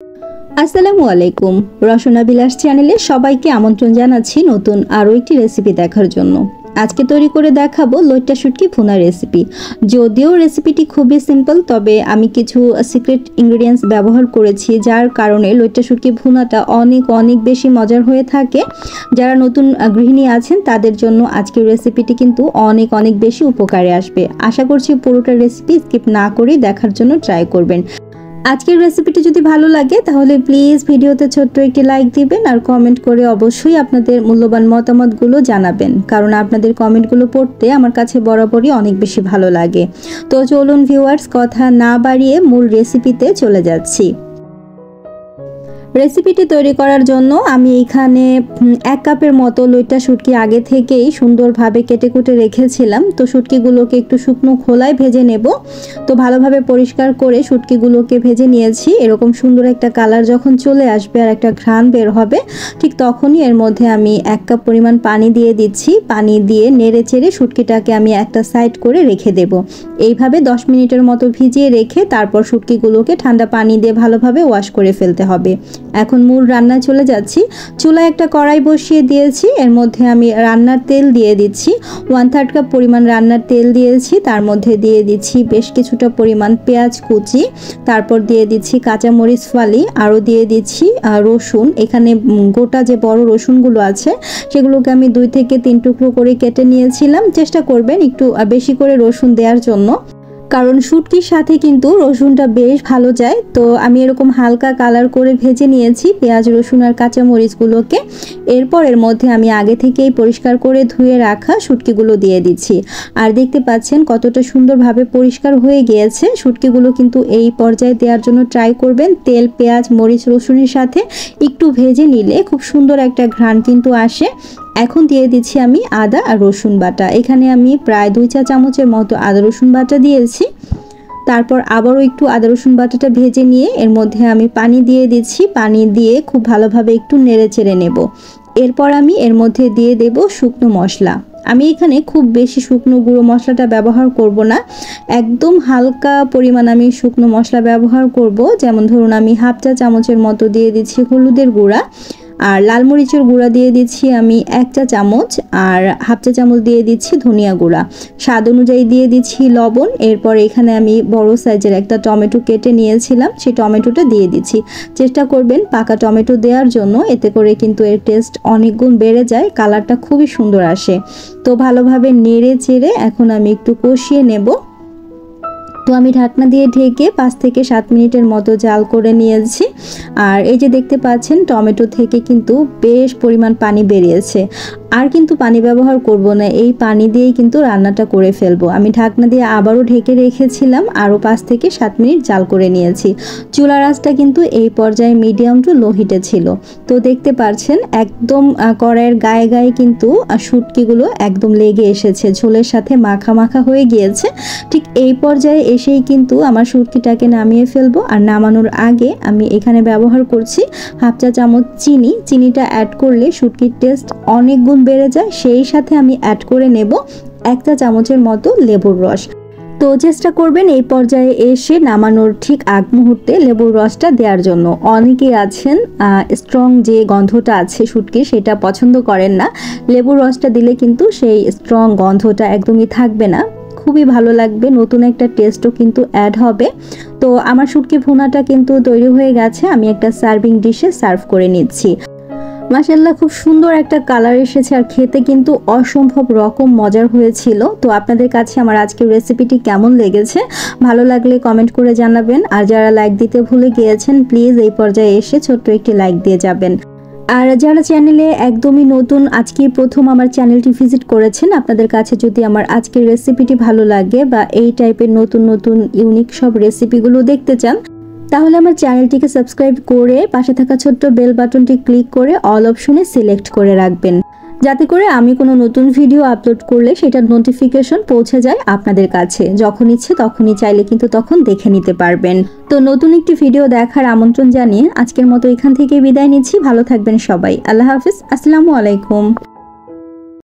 আসসালামু আলাইকুম। রসনা বিলাস চ্যানেলে সবাইকে আমন্ত্রণ জানাচ্ছি নতুন আরও একটি রেসিপি দেখার জন্য। আজকে তৈরি করে দেখাবো লইট্টা শুটকি ভুনা রেসিপি। যদিও রেসিপিটি খুবই সিম্পল, তবে আমি কিছু সিক্রেট ইনগ্রেডিয়েন্টস ব্যবহার করেছি, যার কারণে লইট্টা শুটকি ভুনাটা অনেক বেশি মজার হয়ে থাকে। যারা নতুন গৃহিণী আছেন তাদের জন্য আজকের রেসিপিটি কিন্তু অনেক বেশি উপকারে আসবে। আশা করছি পুরোটা রেসিপি স্কিপ না করে দেখার জন্য ট্রাই করবেন। আজকের রেসিপিটি যদি ভালো লাগে তাহলে প্লিজ ভিডিওতে ছোট্ট একটি লাইক দিবেন আর কমেন্ট করে অবশ্যই আপনাদের মূল্যবান মতামতগুলো জানাবেন, কারণ আপনাদের কমেন্টগুলো পড়তে আমার কাছে বরাবরই অনেক বেশি ভালো লাগে। তো চলুন ভিউয়ার্স, কথা না বাড়িয়ে মূল রেসিপিতে চলে যাচ্ছি। রেসিপিটি তৈরি করার জন্য আমি এখানে 1 কাপের মতো লইট্টা শুটকি আগে থেকেই সুন্দরভাবে কেটে কুটে রেখেছিলাম। তো শুটকিগুলোকে একটু শুকনো খোলায় ভেজে নেব। তো ভালোভাবে পরিষ্কার করে শুটকিগুলোকে ভেজে নিয়েছি। এরকম সুন্দর একটা কালার যখন চলে আসবে আর একটা ঘ্রাণ বের হবে, ঠিক তখনই এর মধ্যে আমি 1 কাপ পরিমাণ পানি দিয়ে দিচ্ছি। পানি দিয়ে নেড়ে চেড়ে শুটকিটাকে আমি একটা সাইড করে রেখে দেব। এইভাবে 10 মিনিটের মতো ভিজিয়ে রেখে তারপর শুটকিগুলোকে ঠান্ডা পানি দিয়ে ভালোভাবে ওয়াশ করে ফেলতে হবে। এখন মূল রান্নায় চলে যাচ্ছি। চুলায় একটা কড়াই বসিয়ে দিয়েছি। এর মধ্যে আমি রান্নার তেল দিয়ে দিচ্ছি। 1/3 কাপ পরিমাণ রান্নার তেল দিয়েছি। তার মধ্যে দিয়ে দিচ্ছি বেশ কিছুটা পরিমাণ পেঁয়াজ কুচি, তারপর দিয়ে দিচ্ছি কাঁচামরিচ ফালি, আরও দিয়ে দিচ্ছি রসুন। এখানে গোটা যে বড় রসুনগুলো আছে সেগুলোকে আমি 2 থেকে 3 টুকরো করে কেটে নিয়েছিলাম। চেষ্টা করবেন একটু বেশি করে রসুন দেওয়ার জন্য, কারণ শুটকির সাথে কিন্তু রসুনটা বেশ ভালো যায়। তো আমি এরকম হালকা কালার করে ভেজে নিয়েছি পেঁয়াজ, রসুন আর কাঁচামরিচগুলোকে। এরপর এর মধ্যে আমি আগে থেকেই পরিষ্কার করে ধুয়ে রাখা শুটকিগুলো দিয়ে দিচ্ছি। আর দেখতে পাচ্ছেন কতটা সুন্দরভাবে পরিষ্কার হয়ে গিয়েছে। শুটকিগুলো কিন্তু এই পর্যায়ে দেওয়ার জন্য ট্রাই করবেন। তেল, পেঁয়াজ, মরিচ, রসুনের সাথে একটু ভেজে নিলে খুব সুন্দর একটা ঘ্রাণ কিন্তু আসে। এখন দিয়ে দিচ্ছি আমি আদা আর রসুন বাটা। এখানে আমি প্রায় 2 চা চামচের মতো আদা রসুন বাটা দিয়েছি। তারপর আবারও একটু আদা রসুন বাটাটা ভেজে নিয়ে এর মধ্যে আমি পানি দিয়ে দিচ্ছি। পানি দিয়ে খুব ভালোভাবে একটু নেড়ে চেড়ে নেব। এরপর আমি এর মধ্যে দিয়ে দেব শুকনো মশলা। আমি এখানে খুব বেশি শুকনো গুঁড়ো মশলাটা ব্যবহার করব না, একদম হালকা পরিমাণ আমি শুকনো মশলা ব্যবহার করব। যেমন ধরুন আমি 1/2 চা চামচের মতো দিয়ে দিচ্ছি হলুদের গুঁড়া, আর লাল মরিচের গুঁড়া দিয়ে দিচ্ছি আমি 1 চা চামচ, আর 1/2 চা চামচ দিয়ে দিচ্ছি ধনিয়া গুঁড়া। স্বাদ অনুযায়ী দিয়ে দিচ্ছি লবণ। এরপর এখানে আমি বড় সাইজের একটা টমেটো কেটে নিয়েছিলাম, সেই টমেটোটা দিয়ে দিচ্ছি। চেষ্টা করবেন পাকা টমেটো দেওয়ার জন্য, এতে করে কিন্তু এর টেস্ট অনেক গুণ বেড়ে যায়, কালারটা খুবই সুন্দর আসে। তো ভালোভাবে নেড়ে চেড়ে এখন আমি একটু কষিয়ে নেব। তো আমি ঢাকনা দিয়ে ঢেকে 5 থেকে 7 মিনিটের মতো জাল করে নিয়েছি। আর এই যে দেখতে পাচ্ছেন টমেটো থেকে কিন্তু বেশ পরিমাণ পানি বেরিয়েছে। আর কিন্তু পানি ব্যবহার করব না, এই পানি দিয়েই কিন্তু রান্নাটা করে ফেলবো। আমি ঢাকনা দিয়ে আবারও ঢেকে রেখেছিলাম, আরও 5 থেকে 7 মিনিট জাল করে নিয়েছি। চুলার আঁচটা কিন্তু এই পর্যায়ে মিডিয়াম টু লো হিটে ছিল। তো দেখতে পাচ্ছেন একদম কড়াইয়ের গায়ে কিন্তু শুটকিগুলো একদম লেগে এসেছে, ঝোলের সাথে মাখা মাখা হয়ে গিয়েছে। ঠিক এই পর্যায়ে এসেই কিন্তু আমার শুটকিটাকে নামিয়ে ফেলবো। আর নামানোর আগে আমি এখানে ব্যবহার করছি 1/2 চা চামচ চিনি। চিনিটা অ্যাড করলে শুটকির টেস্ট অনেক গুণ বেড়ে যায়। সেই সাথে আমি অ্যাড করে নেব 1 চা চামচের মতো লেবুর রস। তো চেষ্টা করবেন এই পর্যায়ে এসে নামানোর ঠিক আগ মুহূর্তে লেবুর রসটা দেওয়ার জন্য। অনেকেই আছেন স্ট্রং যে গন্ধটা আছে শুটকির সেটা পছন্দ করেন না। লেবুর রসটা দিলে কিন্তু সেই স্ট্রং গন্ধটা একদমই থাকবে না, খুবই ভালো লাগবে, নতুন একটা টেস্টও কিন্তু অ্যাড হবে। তো আমার শুটকি ভুনাটা কিন্তু তৈরি হয়ে গেছে। আমি একটা সার্ভিং ডিশে সার্ভ করে নিচ্ছি। মাশাআল্লাহ, খুব সুন্দর একটা কালার এসেছে আর খেতে কিন্তু অসম্ভব রকম মজার হয়েছিল। তো আপনাদের কাছে আমার আজকের রেসিপিটি কেমন লেগেছে ভালো লাগলে কমেন্ট করে জানাবেন। আর যারা লাইক দিতে ভুলে গিয়েছেন প্লিজ এই পর্যায়ে এসে ছোট্ট একটি লাইক দিয়ে যাবেন। আর যারা চ্যানেলে একদমই নতুন, আজকে প্রথম আমার চ্যানেলটি ভিজিট করেছেন, আপনাদের কাছে যদি আমার আজকের রেসিপিটি ভালো লাগে বা এই টাইপের নতুন ইউনিক সব রেসিপিগুলো দেখতে চান, তাহলে আমার চ্যানেলটিকে সাবস্ক্রাইব করে পাশে থাকা ছোট্ট বেল বাটনটি ক্লিক করে অল অপশনে সিলেক্ট করে রাখবেন, যাতে করে আমি কোনো নতুন ভিডিও আপলোড করলে সেটার নোটিফিকেশন পৌঁছে যায় আপনাদের কাছে। যখন ইচ্ছে তখনই চাইলে কিন্তু তখন দেখে নিতে পারবেন। তো নতুন একটি ভিডিও দেখার আমন্ত্রণ জানিয়ে আজকের মতো এখান থেকে বিদায় নিচ্ছি। ভালো থাকবেন সবাই। আল্লাহ হাফিজ। আসসালামু আলাইকুম।